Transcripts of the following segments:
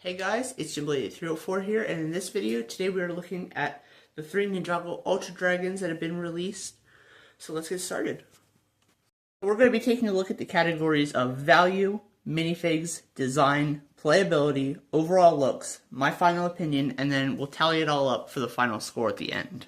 Hey guys, it's Lloyd304 here, and in this video, today we are looking at the 3 Ninjago Ultra Dragons that have been released. So let's get started. We're going to be taking a look at the categories of value, minifigs, design, playability, overall looks, my final opinion, and then we'll tally it all up for the final score at the end.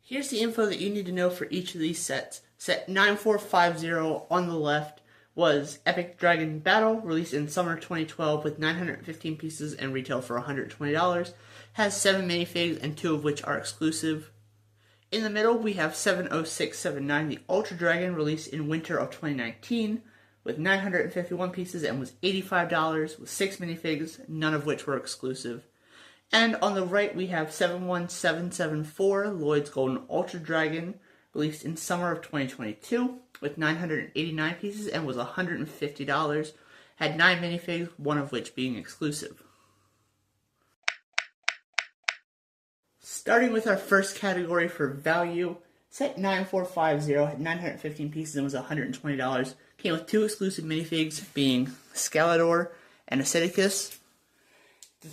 Here's the info that you need to know for each of these sets. Set 9450 on the left was Epic Dragon Battle, released in summer 2012 with 915 pieces and retail for $120. Has 7 minifigs and 2 of which are exclusive. In the middle, we have 70679, the Ultra Dragon, released in winter of 2019 with 951 pieces and was $85 with 6 minifigs, none of which were exclusive. And on the right, we have 71774, Lloyd's Golden Ultra Dragon, released in summer of 2022 with 989 pieces and was $150. Had 9 minifigs, one of which being exclusive. Starting with our first category for value, set 9450 had 915 pieces and was $120. Came with 2 exclusive minifigs, being Scalador and Acidicus. The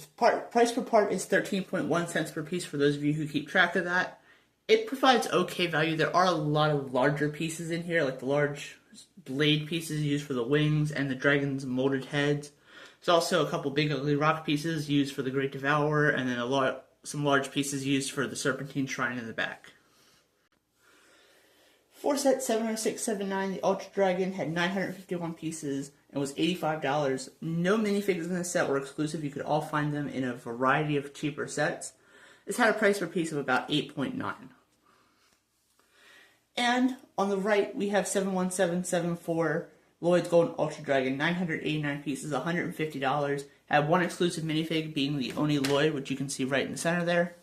price per part is 13.1 cents per piece for those of you who keep track of that. It provides okay value. There are a lot of larger pieces in here, like the large blade pieces used for the wings and the dragon's molded heads. There's also a couple big ugly rock pieces used for the Great Devourer, and then some large pieces used for the Serpentine Shrine in the back. For set 70679, the Ultra Dragon had 951 pieces and was $85. No minifigs in this set were exclusive. You could all find them in a variety of cheaper sets. This had a price per piece of about 8.9. And on the right, we have 71774, Lloyd's Golden Ultra Dragon, 989 pieces, $150. Had 1 exclusive minifig, being the Oni Lloyd, which you can see right in the center there.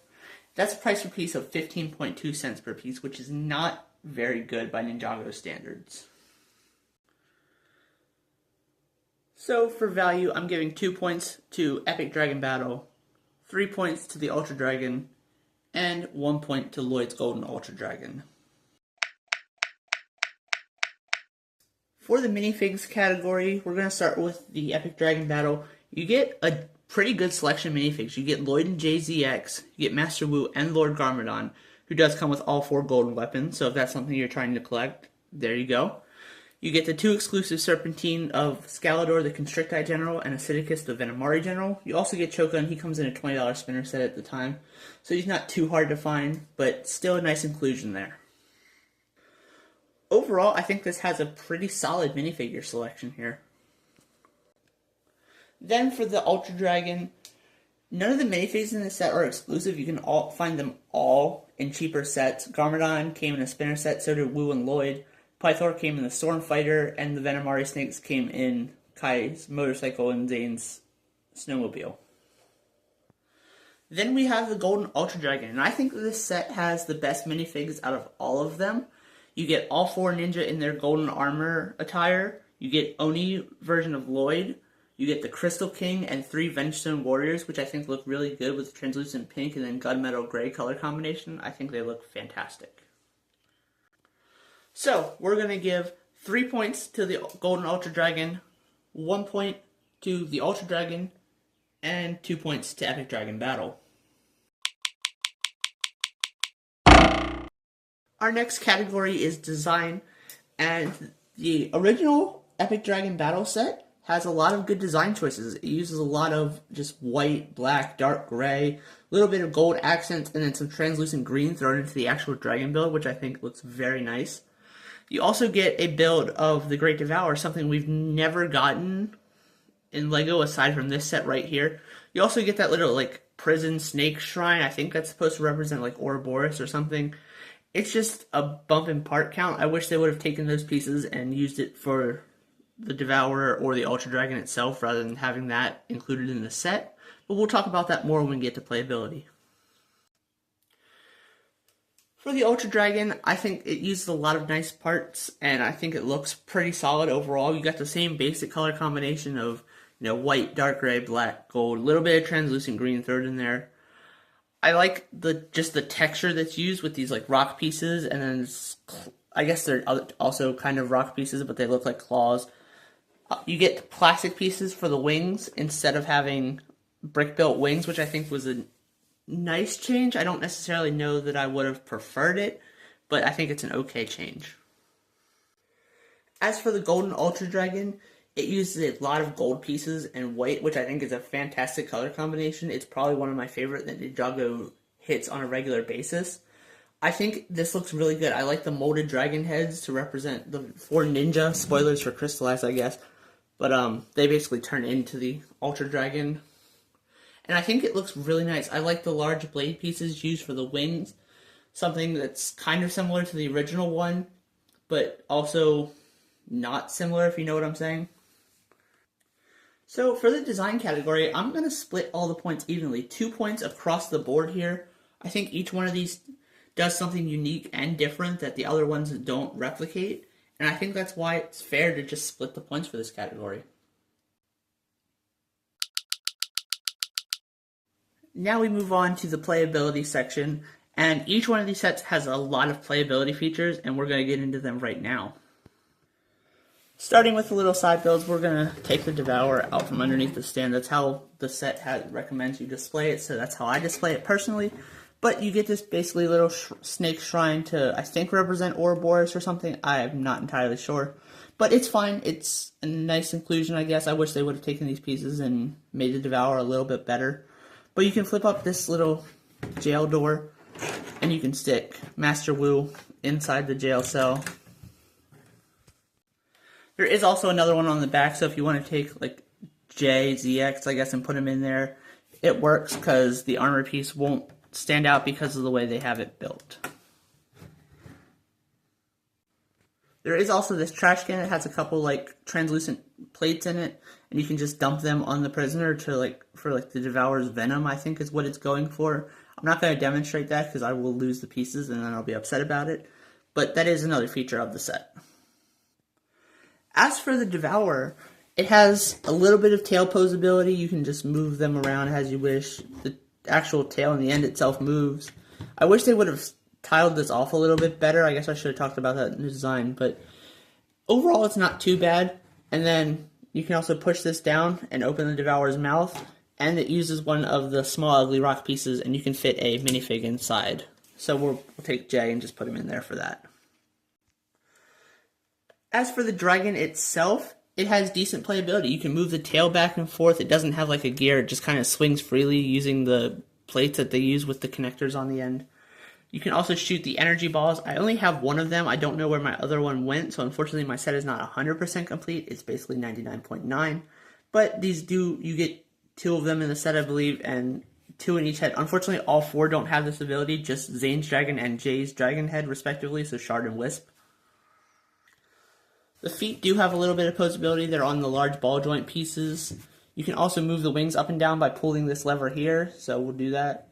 That's a price per piece of 15.2 cents per piece, which is not very good by Ninjago standards. So for value, I'm giving 2 points to Epic Dragon Battle, 3 points to the Ultra Dragon, and 1 point to Lloyd's Golden Ultra Dragon. For the minifigs category, we're going to start with the Epic Dragon Battle. You get a pretty good selection of minifigs. You get Lloyd and JZX, you get Master Wu and Lord Garmadon, who does come with all 4 golden weapons, so if that's something you're trying to collect, there you go. You get the 2 exclusive Serpentine of Scalador, the Constricti General, and Acidicus, the Venomari General. You also get Cho'Gun. He comes in a $20 spinner set at the time, so he's not too hard to find, but still a nice inclusion there. Overall, I think this has a pretty solid minifigure selection here. Then for the Ultra Dragon, none of the minifigs in this set are exclusive. You can find them all in cheaper sets. Garmadon came in a spinner set, so did Wu and Lloyd. Pythor came in the Stormfighter, and the Venomari Snakes came in Kai's motorcycle and Zane's snowmobile. Then we have the Golden Ultra Dragon, and I think this set has the best minifigs out of all of them. You get all 4 ninja in their golden armor attire. You get Oni version of Lloyd. You get the Crystal King and 3 Vengestone Warriors, which I think look really good with translucent pink and then gunmetal gray color combination. I think they look fantastic. So, we're going to give 3 points to the Golden Ultra Dragon, 1 point to the Ultra Dragon, and 2 points to Epic Dragon Battle. Our next category is design, and the original Epic Dragon Battle set has a lot of good design choices. It uses a lot of just white, black, dark gray, a little bit of gold accents, and then some translucent green thrown into the actual dragon build, which I think looks very nice. You also get a build of the Great Devourer, something we've never gotten in LEGO aside from this set right here. You also get that little, like, prison snake shrine. I think that's supposed to represent, like, Ouroboros or something. It's just a bump in part count. I wish they would have taken those pieces and used it for the Devourer or the Ultra Dragon itself rather than having that included in the set. But we'll talk about that more when we get to playability. For the Ultra Dragon, I think it uses a lot of nice parts, and I think it looks pretty solid overall. You got the same basic color combination of, white, dark gray, black, gold, a little bit of translucent green thrown in there. I like just the texture that's used with these like rock pieces, and then I guess they're also kind of rock pieces, but they look like claws. You get plastic pieces for the wings instead of having brick-built wings, which I think was a nice change. I don't necessarily know that I would have preferred it, but I think it's an okay change. As for the Golden Ultra Dragon, it uses a lot of gold pieces and white, which I think is a fantastic color combination. It's probably one of my favorite that Ninjago hits on a regular basis. I think this looks really good. I like the molded dragon heads to represent the 4 ninja. Spoilers for crystallized, I guess. But they basically turn into the Ultra Dragon. And I think it looks really nice. I like the large blade pieces used for the wings. Something that's kind of similar to the original one, but also not similar, if you know what I'm saying. So for the design category, I'm going to split all the points evenly. 2 points across the board here. I think each one of these does something unique and different that the other ones don't replicate. And I think that's why it's fair to just split the points for this category. Now we move on to the playability section. And each one of these sets has a lot of playability features, and we're going to get into them right now. Starting with the little side builds, we're going to take the Devourer out from underneath the stand. That's how the set recommends you display it, so that's how I display it personally. But you get this basically little snake shrine to, I think, represent Ouroboros or something. I'm not entirely sure. But it's fine. It's a nice inclusion, I guess. I wish they would have taken these pieces and made the Devourer a little bit better. But you can flip up this little jail door, and you can stick Master Wu inside the jail cell. There is also another one on the back, so if you want to take like J, ZX, I guess, and put them in there, it works because the armor piece won't stand out because of the way they have it built. There is also this trash can. It has a couple like translucent plates in it, and you can just dump them on the prisoner to for the Devourer's venom, I think is what it's going for. I'm not going to demonstrate that because I will lose the pieces and then I'll be upset about it, but that is another feature of the set. As for the Devourer, it has a little bit of tail posability. You can just move them around as you wish. The actual tail in the end itself moves. I wish they would have tiled this off a little bit better. I guess I should have talked about that in the design, but overall it's not too bad. And then you can also push this down and open the Devourer's mouth, and it uses one of the small ugly rock pieces, and you can fit a minifig inside. So we'll take Jay and just put him in there for that. As for the dragon itself, it has decent playability. You can move the tail back and forth. It doesn't have like a gear. It just kind of swings freely using the plates that they use with the connectors on the end. You can also shoot the energy balls. I only have one of them. I don't know where my other one went, so unfortunately my set is not 100% complete. It's basically 99.9. But these you get 2 of them in the set, I believe, and 2 in each head. Unfortunately, all 4 don't have this ability, just Zane's dragon and Jay's dragon head, respectively, so Shard and Wisp. The feet do have a little bit of posability. They're on the large ball joint pieces. You can also move the wings up and down by pulling this lever here, so we'll do that.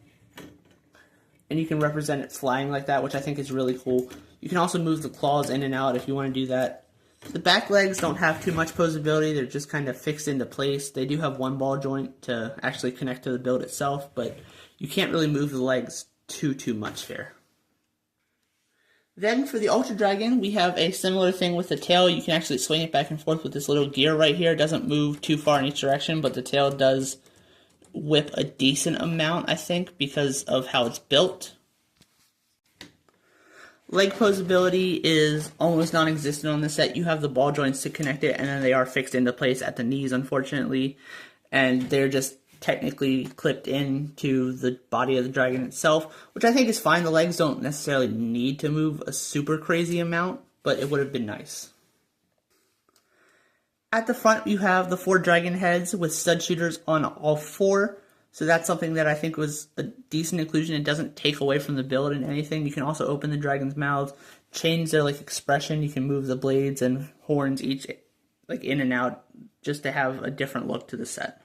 And you can represent it flying like that, which I think is really cool. You can also move the claws in and out if you want to do that. The back legs don't have too much posability. They're just kind of fixed into place. They do have one ball joint to actually connect to the build itself, but you can't really move the legs too much here. Then for the Ultra Dragon, we have a similar thing with the tail. You can actually swing it back and forth with this little gear right here. It doesn't move too far in each direction, but the tail does whip a decent amount, I think, because of how it's built. Leg posability is almost non-existent on this set. You have the ball joints to connect it, and then they are fixed into place at the knees, unfortunately, and they're just technically clipped into the body of the dragon itself, which I think is fine. The legs don't necessarily need to move a super crazy amount, but it would have been nice. At the front, you have the 4 dragon heads with stud shooters on all 4, so that's something that I think was a decent inclusion. It doesn't take away from the build and anything. You can also open the dragon's mouths, change their expression. You can move the blades and horns each in and out just to have a different look to the set.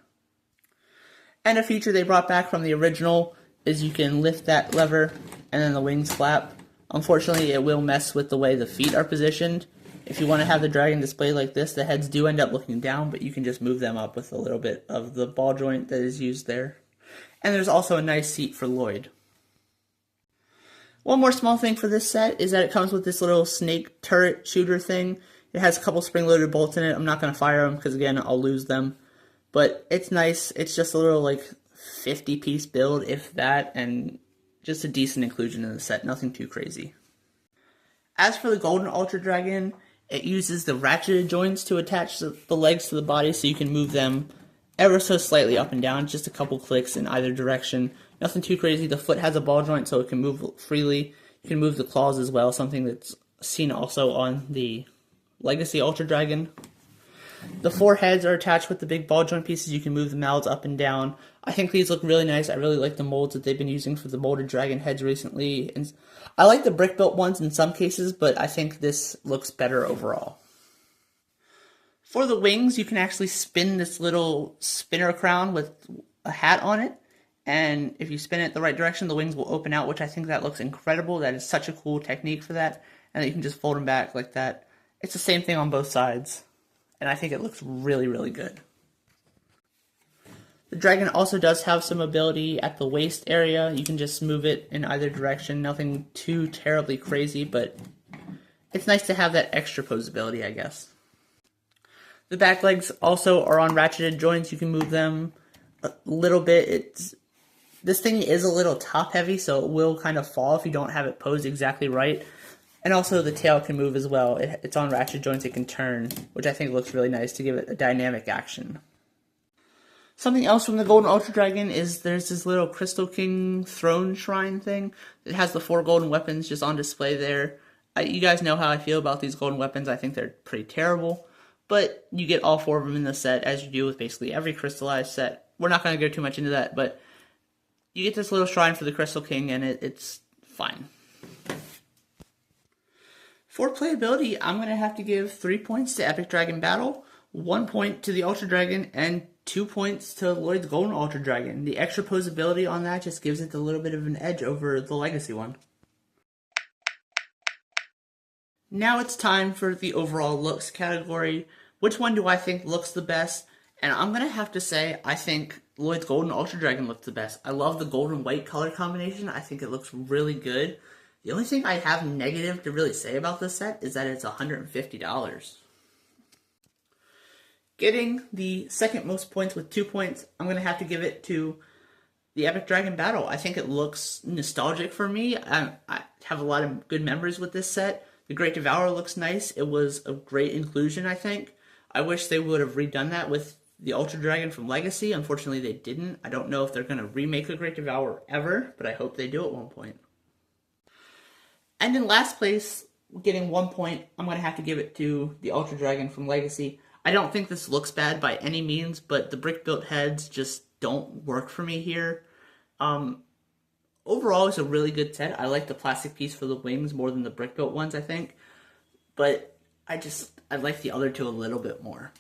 And a feature they brought back from the original is you can lift that lever and then the wings flap. Unfortunately, it will mess with the way the feet are positioned. If you want to have the dragon displayed like this, the heads do end up looking down, but you can just move them up with a little bit of the ball joint that is used there. And there's also a nice seat for Lloyd. One more small thing for this set is that it comes with this little snake turret shooter thing. It has a couple spring-loaded bolts in it. I'm not going to fire them because, again, I'll lose them. But it's nice. It's just a little, like, 50-piece build, if that, and just a decent inclusion in the set. Nothing too crazy. As for the Golden Ultra Dragon, it uses the ratcheted joints to attach the legs to the body so you can move them ever so slightly up and down, just a couple clicks in either direction. Nothing too crazy. The foot has a ball joint so it can move freely. You can move the claws as well, something that's seen also on the Legacy Ultra Dragon. The four heads are attached with the big ball joint pieces. You can move the mouths up and down. I think these look really nice. I really like the molds that they've been using for the molded dragon heads recently. And I like the brick-built ones in some cases, but I think this looks better overall. For the wings, you can actually spin this little spinner crown with a hat on it. And if you spin it the right direction, the wings will open out, which I think that looks incredible. That is such a cool technique for that. And you can just fold them back like that. It's the same thing on both sides. And I think it looks really, really good. The dragon also does have some ability at the waist area. You can just move it in either direction. Nothing too terribly crazy, but it's nice to have that extra posability, I guess. The back legs also are on ratcheted joints. You can move them a little bit. This thing is a little top heavy, so it will kind of fall if you don't have it posed exactly right. And also the tail can move as well. It's on ratchet joints, it can turn, which I think looks really nice to give it a dynamic action. Something else from the Golden Ultra Dragon is there's this little Crystal King throne shrine thing. It has the 4 golden weapons just on display there. You guys know how I feel about these golden weapons. I think they're pretty terrible. But you get all 4 of them in the set, as you do with basically every crystallized set. We're not going to go too much into that, but you get this little shrine for the Crystal King, and it's fine. For playability, I'm going to have to give 3 points to Epic Dragon Battle, 1 point to the Ultra Dragon, and 2 points to Lloyd's Golden Ultra Dragon. The extra posability on that just gives it a little bit of an edge over the Legacy one. Now it's time for the overall looks category. Which one do I think looks the best? And I'm going to have to say I think Lloyd's Golden Ultra Dragon looks the best. I love the gold and white color combination. I think it looks really good. The only thing I have negative to really say about this set is that it's $150. Getting the second most points with 2 points, I'm going to have to give it to the Epic Dragon Battle. I think it looks nostalgic for me. I have a lot of good memories with this set. The Great Devourer looks nice. It was a great inclusion, I think. I wish they would have redone that with the Ultra Dragon from Legacy. Unfortunately, they didn't. I don't know if they're going to remake the Great Devourer ever, but I hope they do at one point. And in last place, getting 1 point, I'm going to have to give it to the Ultra Dragon from Legacy. I don't think this looks bad by any means, but the brick-built heads just don't work for me here. Overall, it's a really good set. I like the plastic piece for the wings more than the brick-built ones, I think. But I like the other two a little bit more.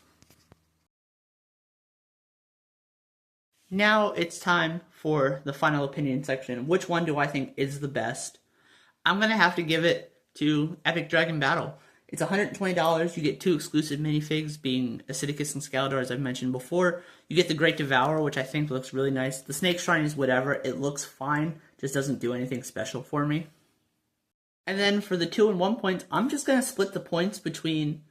Now it's time for the final opinion section. Which one do I think is the best? I'm going to have to give it to Epic Dragon Battle. It's $120. You get 2 exclusive minifigs, being Acidicus and Scalador, as I've mentioned before. You get the Great Devourer, which I think looks really nice. The Snake Shrine is whatever. It looks fine. Just doesn't do anything special for me. And then for the 2 and 1 points, I'm just going to split the points between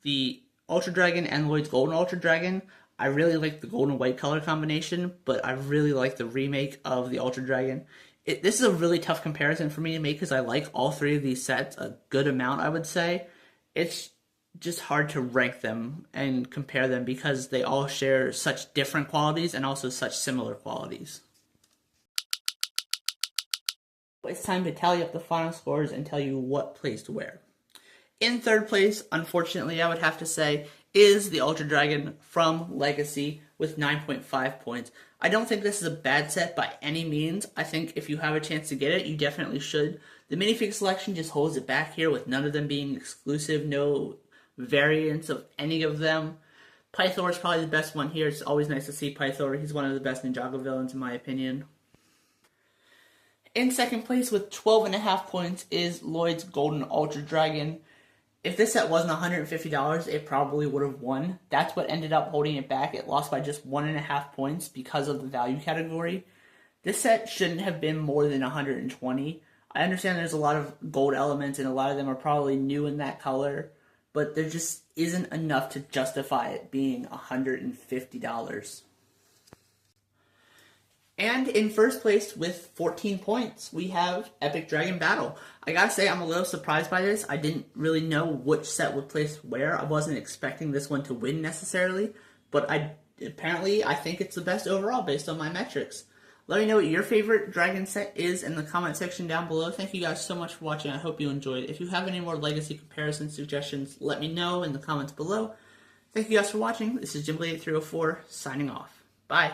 the Ultra Dragon and Lloyd's Golden Ultra Dragon. I really like the gold and white color combination, but I really like the remake of the Ultra Dragon. This is a really tough comparison for me to make because I like all 3 of these sets a good amount, I would say. It's just hard to rank them and compare them because they all share such different qualities and also such similar qualities. It's time to tally up the final scores and tell you what place to wear. In third place, unfortunately, I would have to say, is the Ultra Dragon from Legacy with 9.5 points. I don't think this is a bad set by any means. I think if you have a chance to get it, you definitely should. The minifig selection just holds it back here with none of them being exclusive, no variants of any of them. Pythor is probably the best one here. It's always nice to see Pythor. He's one of the best Ninjago villains in my opinion. In second place with 12.5 points is Lloyd's Golden Ultra Dragon. If this set wasn't $150, it probably would have won. That's what ended up holding it back. It lost by just 1.5 points because of the value category. This set shouldn't have been more than 120. I understand there's a lot of gold elements and a lot of them are probably new in that color, but there just isn't enough to justify it being $150. And in first place with 14 points, we have Epic Dragon Battle. I gotta say, I'm a little surprised by this. I didn't really know which set would place where. I wasn't expecting this one to win necessarily, but apparently I think it's the best overall based on my metrics. Let me know what your favorite dragon set is in the comment section down below. Thank you guys so much for watching. I hope you enjoyed. If you have any more legacy comparison suggestions, let me know in the comments below. Thank you guys for watching. This is Jim 8304 signing off. Bye.